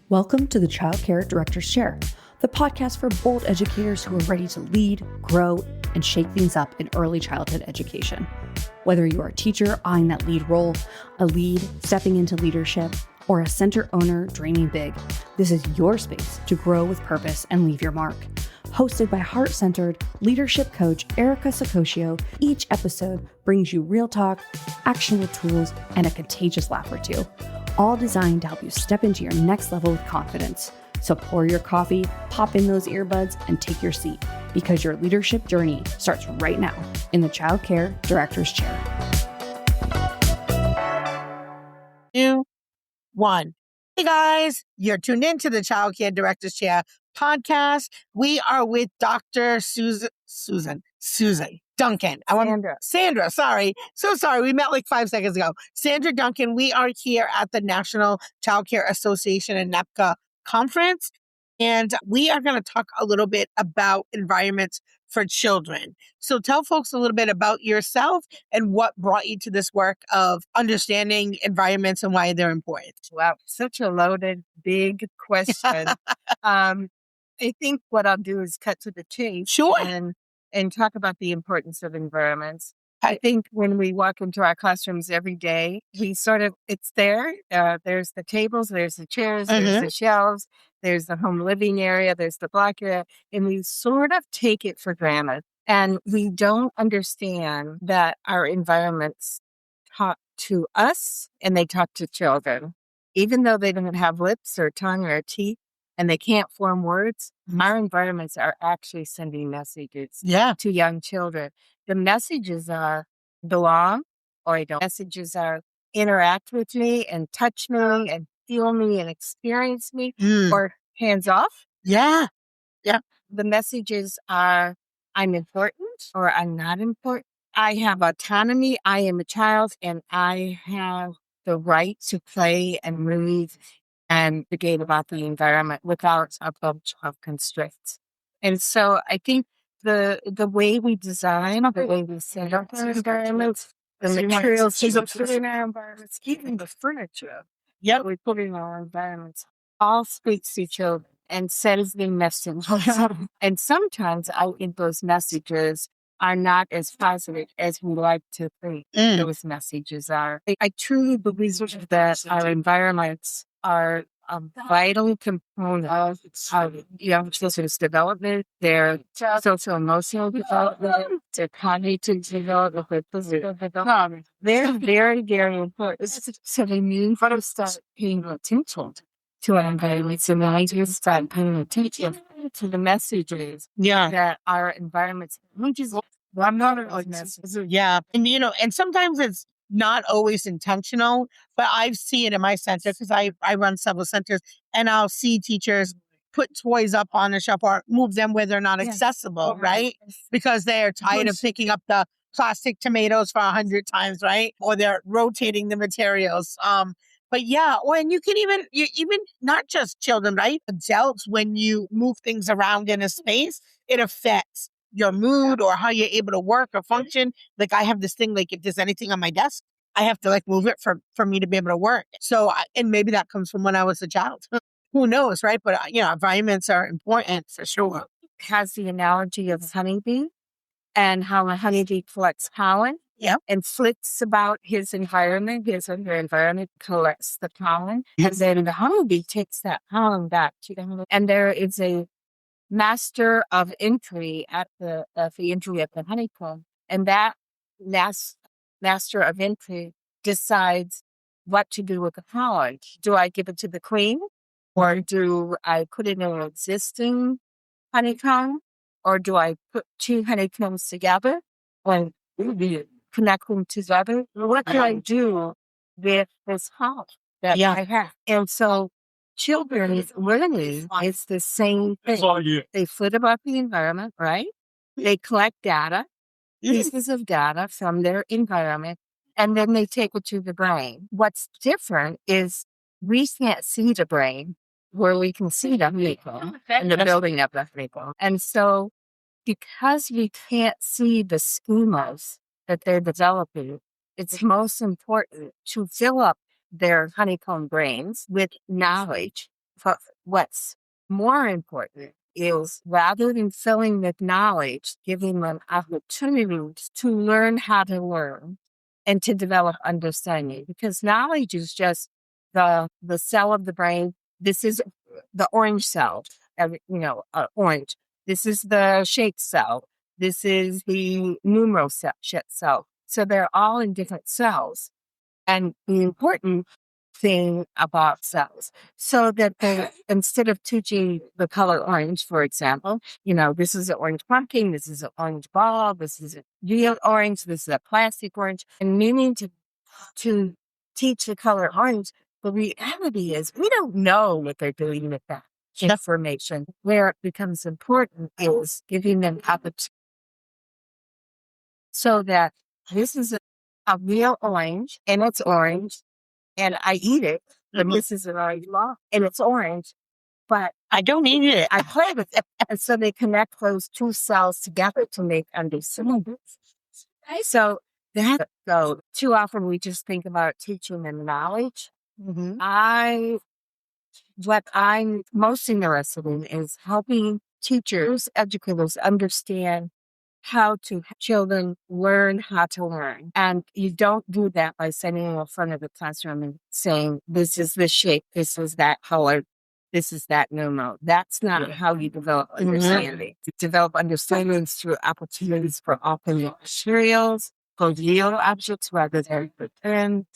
Welcome to the Child Care Director's Chair, the podcast for bold educators who are ready to lead, grow, and shake things up in early childhood education. Whether you are a teacher eyeing that lead role, a lead stepping into leadership, or a center owner dreaming big, this is your space to grow with purpose and leave your mark. Hosted by heart-centered leadership coach Erica Sacoccio, each episode brings you real talk, actionable tools, and a contagious laugh or two, all designed to help you step into your next level with confidence. So pour your coffee, pop in those earbuds, and take your seat, because your leadership journey starts right now in the Child Care Director's Chair. 2, 1. Hey guys, you're tuned into the Child Care Director's Chair podcast. We are with Dr. Susan Duncan. Sandra, sorry. So sorry. We met like 5 seconds ago. Sandra Duncan, we are here at the National Child Care Association and NAPCA conference. And we are going to talk a little bit about environments for children. So tell folks a little bit about yourself and what brought you to this work of understanding environments and why they're important. Wow, such a loaded, big question. I think what I'll do is cut to the chase. Sure. And talk about the importance of environments. I think when we walk into our classrooms every day, it's there. There's the tables, there's the chairs, there's the shelves, there's the home living area, there's the block area, and we sort of take it for granted. And we don't understand that our environments talk to us and they talk to children. Even though they don't have lips or tongue or teeth and they can't form words, our environments are actually sending messages to young children. The messages are belong or I don't. Messages are interact with me and touch me and feel me and experience me or hands off. Yeah. The messages are I'm important or I'm not important. I have autonomy. I am a child and I have the right to play and move and debate about the environment without a bunch of constraints. And so I think the way we design, the way we set up our environments, the materials we put in our environments, even the furniture that we put in our environments, all speaks to children and sends the message. And sometimes I think those messages are not as positive as we like to think those messages are. I truly believe that our environments are a vital component of young children's development, their social-emotional development, their cognitive development, their physical development. They're very, very important. So we need to start paying attention to our environments, and then I just start paying attention to the messages that our environments. Yeah. And sometimes it's not always intentional, but I see it in my center because I run several centers, and I'll see teachers put toys up on the shelf or move them where they're not accessible, right? Because they're tired of picking up the plastic tomatoes for 100 times, right? Or they're rotating the materials. But and you can even not just children, right? Adults, when you move things around in a space, it affects your mood or how you're able to work or function. Like I have this thing, like if there's anything on my desk, I have to move it for me to be able to work. So, and maybe that comes from when I was a child. Who knows, right? But, environments are important for sure. Has the analogy of honeybee and how a honeybee collects pollen and flits about his environment. His environment collects the pollen. And then the honeybee takes that pollen back to the honey. And there is a master of entry at the entry of the honeycomb, and that master of entry decides what to do with the pollen. Do I give it to the queen, or do I put it in an existing honeycomb, or do I put two honeycombs together and connect them together? What do I do with this pollen that I have? And so children's learning is the same thing. They flit about the environment, right? They collect data, pieces of data from their environment, and then they take it to the brain. What's different is we can't see the brain where we can see the honeycomb and the building of the honeycomb. And so because we can't see the schemas that they're developing, it's most important to fill up their honeycomb brains with knowledge But what's more important is rather than filling with knowledge, giving them opportunities to learn how to learn and to develop understanding. Because knowledge is just the cell of the brain. This is the orange cell, orange. This is the shake cell. This is the numero cell. So they're all in different cells. And the important thing about cells, so that they, instead of teaching the color orange, for example, this is an orange pumpkin, this is an orange ball, this is a real orange, this is a plastic orange, and meaning to teach the color orange, the reality is we don't know what they're doing with that information. Where it becomes important is giving them opportunity so that this is a real orange, and it's orange, and I eat it, and this is an orange ball, and it's orange, but I don't eat it. I play with it. And so they connect those two cells together to make understanding. So too often we just think about teaching them knowledge. What I'm most interested in is helping teachers, educators understand how to have children learn how to learn. And you don't do that by sitting in front of the classroom and saying, this is the shape, this is that color, this is that numero. That's not how you develop understanding. You develop understanding through opportunities for opening materials, for real objects rather than pretend,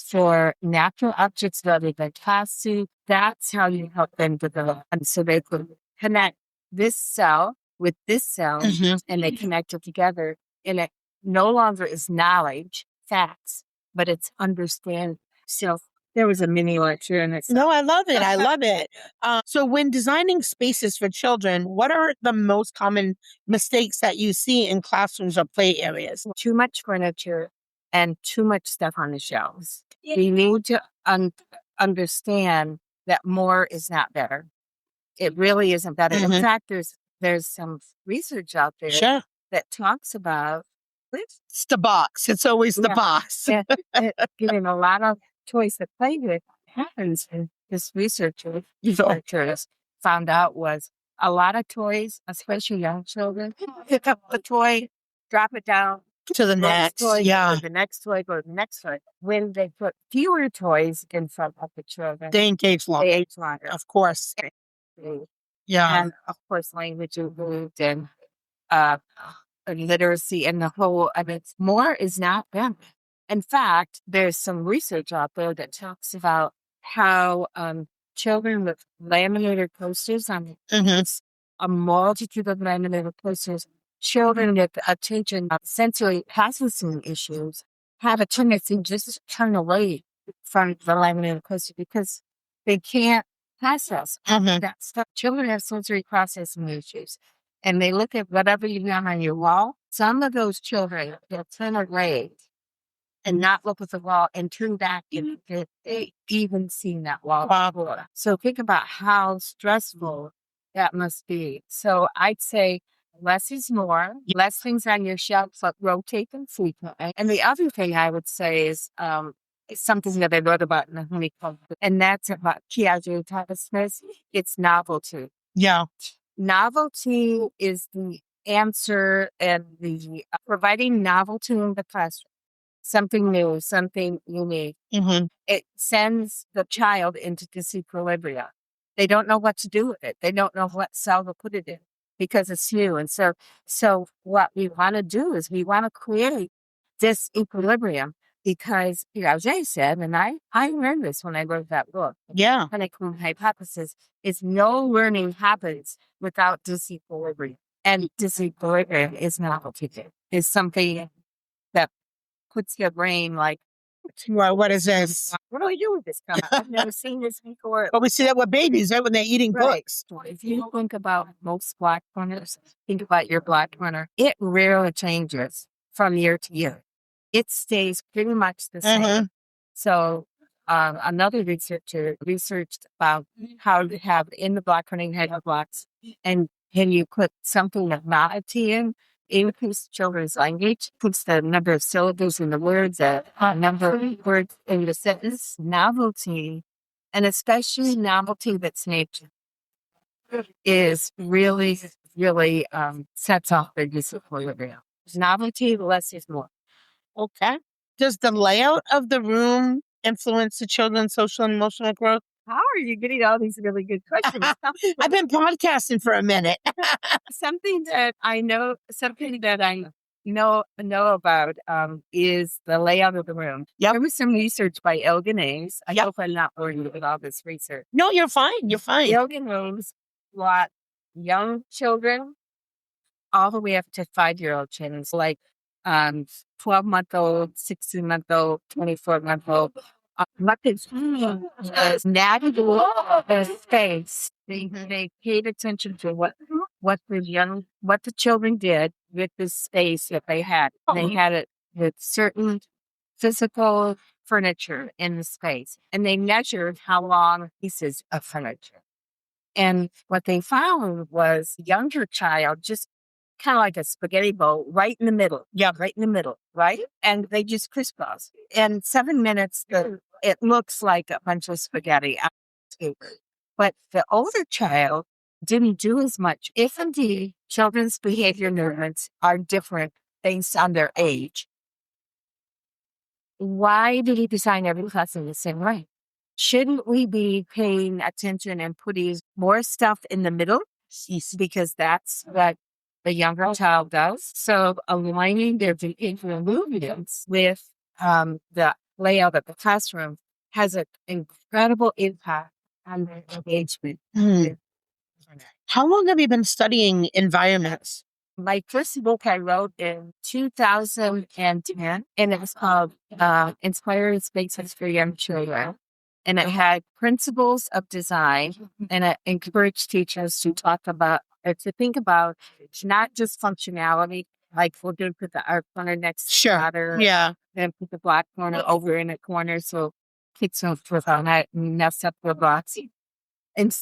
for natural objects rather than plastic. That's how you help them develop. And so they could connect this cell with this cell, and they connect it together. And it no longer is knowledge, facts, but it's understanding. So there was a mini lecture in it. No, I love it. I love it. So when designing spaces for children, what are the most common mistakes that you see in classrooms or play areas? Too much furniture and too much stuff on the shelves. We need to understand that more is not better. It really isn't better. In fact, there's some research out there that talks about it's the box. It's always the box. Giving a lot of toys to play with. Happens in this researchers found out was a lot of toys, especially young children, pick up the toy, drop it down to the next toy, go to the next toy, go to the next toy. When they put fewer toys in front of the children, they engage longer. They age longer, of course. And of course, language improved and literacy and the whole. I mean, more is not better. In fact, there's some research out there that talks about how children with laminated posters on a multitude of laminated posters, children with attention sensory processing issues have a tendency just to turn away from the laminated poster because they can't process that stuff. Children have sensory processing issues, and they look at whatever you have on your wall. Some of those children will turn away and not look at the wall and turn back and they even seen that wall before. So think about how stressful that must be. So I'd say less is more, less things on your shelf, but rotate them frequently. And the other thing I would say is something that I wrote about in the Honeycomb, and that's about Piaget Thomas. It's novelty. Yeah. Novelty is the answer, and the providing novelty in the classroom. Something new, something unique. It sends the child into disequilibrium. They don't know what to do with it. They don't know what cell to put it in because it's new. And so what we want to do is we want to create disequilibrium because Piaget said, and I learned this when I wrote that book. Yeah. Honeycomb hypothesis is no learning happens without disequilibrium. And disequilibrium is novelty. It's something that puts your brain like, well, what is this? What do I do with this? I've never seen this before. But we see that with babies, right? When they're eating books. If you think about most block runners, think about your block runner, it rarely changes from year to year. It stays pretty much the same. So another researcher researched about how to have in the block running head blocks, and can you put something of novelty in? Increase children's language, puts the number of syllables in the words, number of words in the sentence. Novelty and especially novelty that's nature is really, really sets off the discipline. Novelty, less is more. Okay. Does the layout of the room influence the children's social and emotional growth? How are you getting all these really good questions? I've been podcasting for a minute. Something that I know about is the layout of the room. Yep. There was some research by Elginase. I hope I'm not boring you with all this research. No, you're fine. You're fine. Elginase brought young children all the way up to 5-year-old children, like 12-month-old, 16-month-old, 24-month-old. What they was navigable space. They paid attention to what the children did with the space that they had. They had it with certain physical furniture in the space, and they measured how long pieces of furniture. And what they found was younger child just kind of like a spaghetti bowl right in the middle. Yeah, right in the middle, right? And they just crisscross. In 7 minutes, it looks like a bunch of spaghetti. But the older child didn't do as much. If indeed children's behavior movements are different based on their age, why did he design every class in the same way? Shouldn't we be paying attention and putting more stuff in the middle? Because that's what the younger child does. So aligning their behavioral movements with the layout of the classroom has an incredible impact on their engagement. How long have you been studying environments? My first book I wrote in 2010, and it was called Inspiring Spaces for Young Children. And it had principles of design, and it encouraged teachers to think about not just functionality, like we're going to put the art corner next to the other, then put the black corner over in a corner so kids don't mess up their blocks. And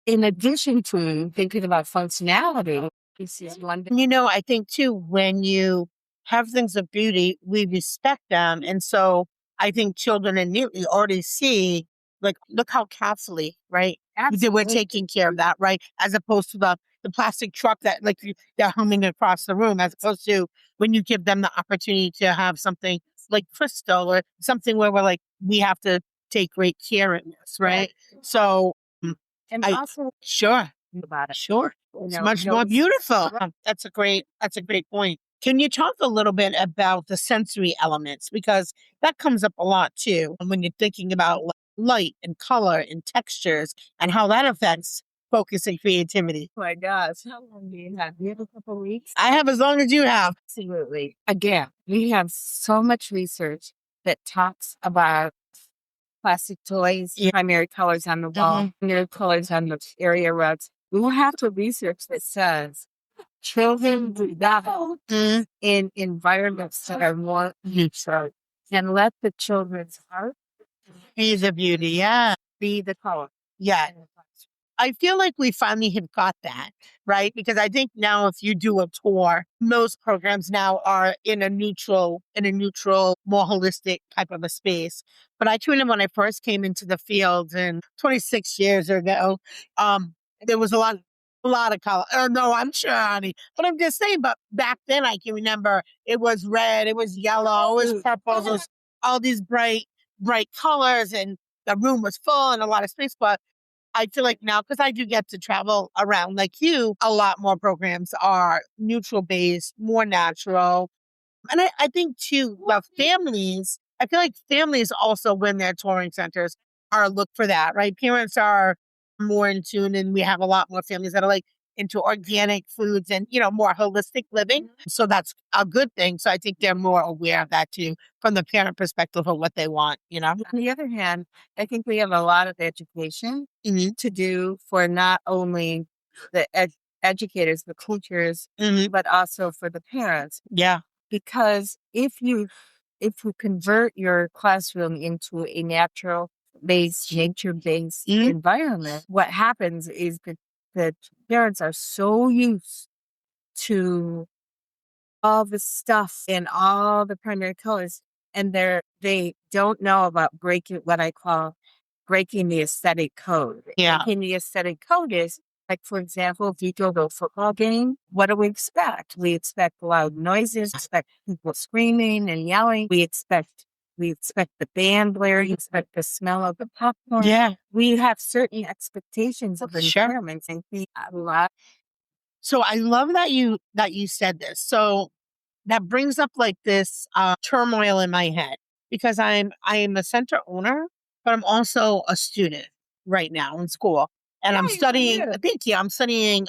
in addition to thinking about functionality, this is one. I think too, when you have things of beauty, we respect them. And so I think children innately already see, like, look how carefully, right? We're taking care of that, right? As opposed to the plastic truck that they're humming across the room, as opposed to when you give them the opportunity to have something like crystal or something where we're like, we have to take great care in this, right? So and also sure. About it. Sure. It's much more beautiful. That's a great point. Can you talk a little bit about the sensory elements? Because that comes up a lot too. And when you're thinking about light and color and textures and how that affects focus and creativity. Oh my gosh. How long do you have? Do you have a couple weeks? I have as long as you have. Absolutely. Again, we have so much research that talks about plastic toys, primary colors on the wall, primary colors on the area rugs. We will have to research that says children do that in environments that are more neutral, and let the children's heart be the beauty, be the color. Yeah. I feel like we finally have got that, right? Because I think now if you do a tour, most programs now are in a neutral, more holistic type of a space. But I remember when I first came into the field in 26 years ago, there was a lot of color. Oh, no, I'm sure, honey. But I'm just saying, but back then I can remember it was red, it was yellow, it was purple, it was all these bright colors, and the room was full and a lot of space. But I feel like now, because I do get to travel around like you, a lot more programs are neutral based, more natural. And I think too, families, I feel like families also, when they're touring centers, are look for that, right? Parents are more in tune, and we have a lot more families that are like into organic foods and, more holistic living. So that's a good thing. So I think they're more aware of that too, from the parent perspective of what they want, On the other hand, I think we have a lot of education to do for not only the educators, the teachers, but also for the parents. Yeah. Because if you convert your classroom into a nature-based environment, what happens is that the parents are so used to all the stuff and all the primary colors, and they don't know about breaking what I call breaking the aesthetic code. Yeah. Breaking the aesthetic code is, like, for example, if you go to a football game, what do we expect? We expect loud noises, expect people screaming and yelling. We expect the band blaring, expect the smell of the popcorn. Yeah. We have certain expectations of environments, and a lot. So I love that you said this. So that brings up like this turmoil in my head because I am a center owner, but I'm also a student right now in school, and I'm studying. Thank you. I'm studying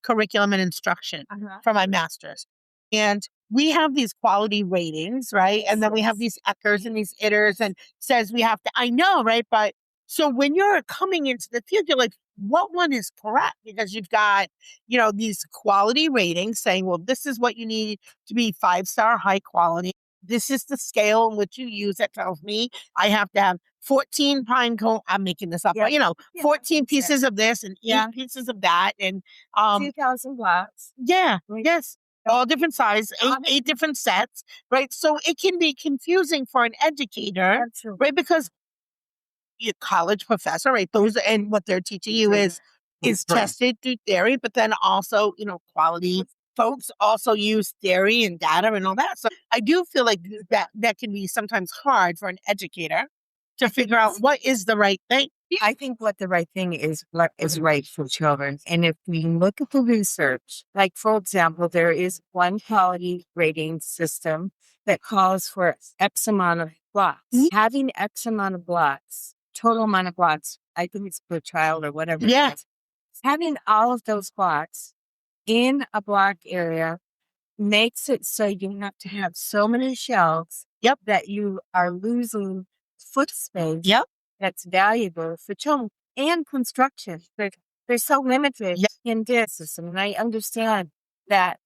curriculum and instruction for my master's, and we have these quality ratings, right? And then we have these Eckers and these ITERs, and says we have to. I know, right? But so when you're coming into the field, you're like, what one is correct? Because you've got, these quality ratings saying, well, this is what you need to be 5-star high quality. This is the scale in which you use that tells me I have to have 14 pine cone. I'm making this up, but 14 pieces of this and 8 pieces of that. And 2,000 blocks. Yeah. Yes. All different size, eight different sets, right? So it can be confusing for an educator, right? Because your college professor, right? Those and what they're teaching you is tested through theory, but then also, quality folks also use theory and data and all that. So I do feel like that can be sometimes hard for an educator to figure out what is the right thing. I think what the right thing is right for children. And if we look at the research, like, for example, there is one quality rating system that calls for X amount of blocks. Having X amount of blocks, total amount of blocks, I think it's per child or whatever. Yeah. Having all of those blocks in a block area makes it so you have to have so many shelves that you are losing foot space that's valuable for children and construction. They're so limited in this system. And I understand that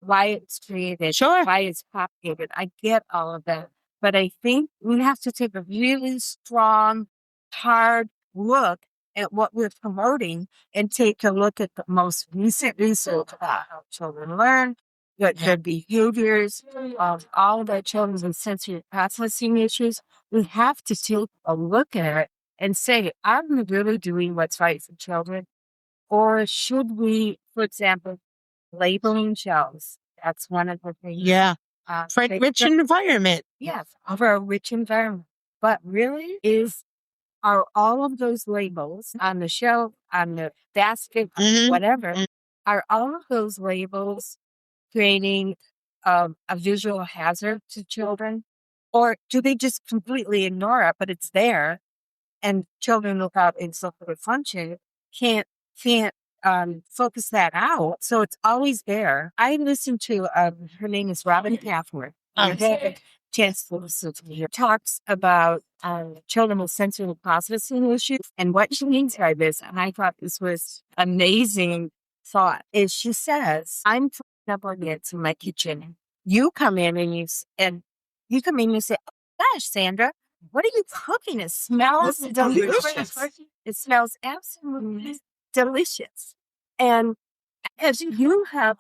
why it's created, why it's propagated. I get all of that. But I think we have to take a really strong, hard look at what we're promoting and take a look at the most recent research about how children learn, what their behaviors of all of their children with sensory processing issues. We have to take a look at it and say, are we really doing what's right for children? Or should we, for example, labeling shelves? That's one of the things. Yeah. For a rich environment. Yes, for a rich environment. But really are all of those labels on the shelf, on the basket, whatever, are all of those labels creating a visual hazard to children? Or do they just completely ignore it, but it's there, and children without executive function can't focus that out? So it's always there. I listened to, her name is Robin Pathworth. I had a chance to listen to her. Talks about children with sensory processing issues and what she means by this. And I thought this was amazing thought. Is she says, I'm putting up onions in my kitchen. You come in and you say, oh, gosh, Sandra, what are you cooking? It smells delicious. It smells absolutely delicious. And as you have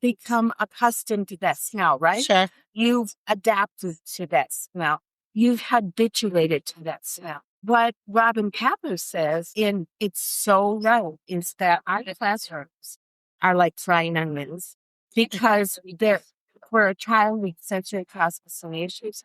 become accustomed to that smell, right? Sure. You've adapted to that smell. You've habituated to that smell. What Robin Pathworth says, and it's so right, is that our classrooms are like frying onions because they're, for a child with sensory processing issues,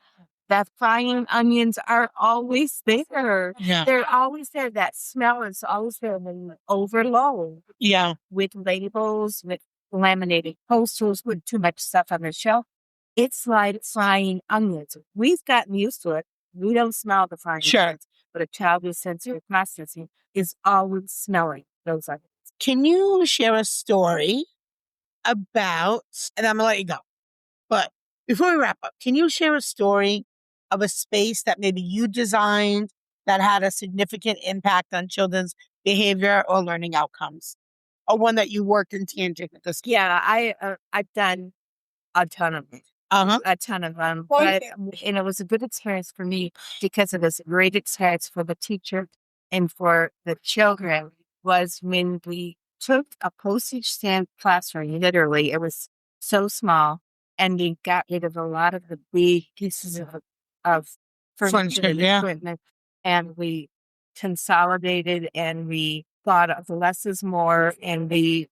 that frying onions are always there. Yeah. They're always there. That smell is always there when you overload. Yeah. With labels, with laminated posters, with too much stuff on the shelf. It's like frying onions. We've gotten used to it. We don't smell the frying onions. But a child with sensory processing is always smelling those onions. Can you share a story about, and I'm going to let you go, but before we wrap up, can you share a story of a space that maybe you designed that had a significant impact on children's behavior or learning outcomes? Or one that you worked in tangent with this? Yeah, I've done a ton of it. A ton of them. But, and it was a good experience for me because it was a great experience for the teacher and for the children, was when we took a postage stamp classroom. Literally, it was so small, and we got rid of a lot of the big pieces of furniture and equipment, and we consolidated and we thought of less is more, and we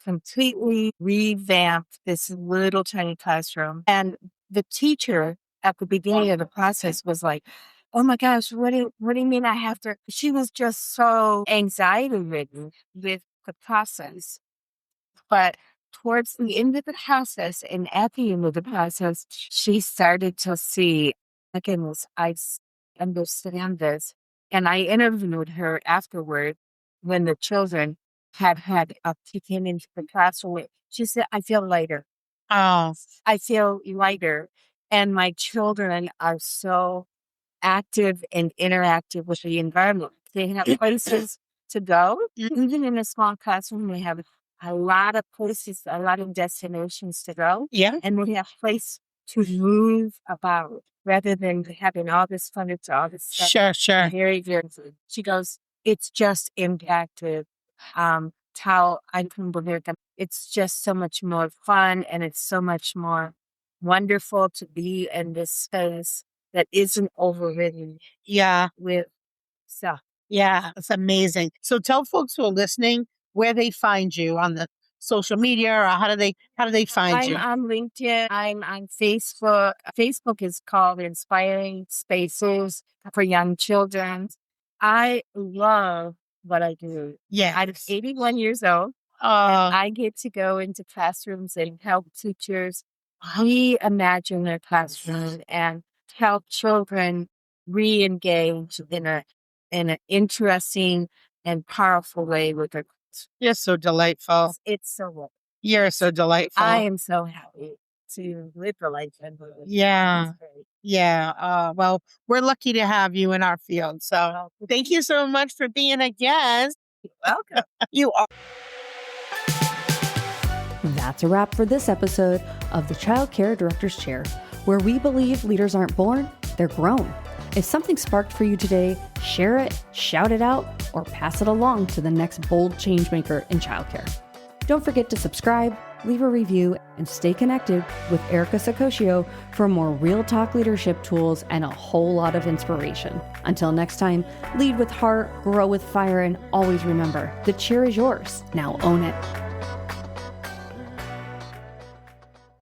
completely revamped this little tiny classroom. And the teacher at the beginning of the process was like, "Oh my gosh, what do you mean I have to?" She was just so anxiety ridden with the process. But towards the end of the process and at the end of the process, she started to see, my goodness, understand this. And I interviewed her afterward when the children she came into the classroom. She said, "I feel lighter. Oh, I feel lighter. And my children are so active and interactive with the environment. They have places to go. Even in a small classroom, they have a lot of places, a lot of destinations to go. yeah. And they have place to move about rather than having all this furniture, all this stuff. Sure. Very, very good. She goes, "It's just impacted how I can believe them. It's just so much more fun, and it's so much more wonderful to be in this space that isn't overridden Yeah. with stuff." Yeah. It's amazing. So tell folks who are listening where they find you on the social media, or how do they find I'm you? on LinkedIn. I'm on Facebook. Facebook is called Inspiring Spaces for Young Children. I love what I do. Yeah. I'm 81 years old. And I get to go into classrooms and help teachers reimagine their classroom and help children re-engage in an interesting and powerful way with their classroom. You're so delightful. It's so wonderful. You're so delightful. I am so happy to live the life and live it. Yeah. It's great. Yeah. Well, we're lucky to have you in our field. So thank you so much for being a guest. You're welcome. You are. That's a wrap for this episode of the Child Care Director's Chair, where we believe leaders aren't born, they're grown. If something sparked for you today, share it, shout it out, or pass it along to the next bold changemaker in childcare. Don't forget to subscribe, leave a review, and stay connected with Erica Sacosio for more real talk leadership tools and a whole lot of inspiration. Until next time, lead with heart, grow with fire, and always remember, the chair is yours. Now own it.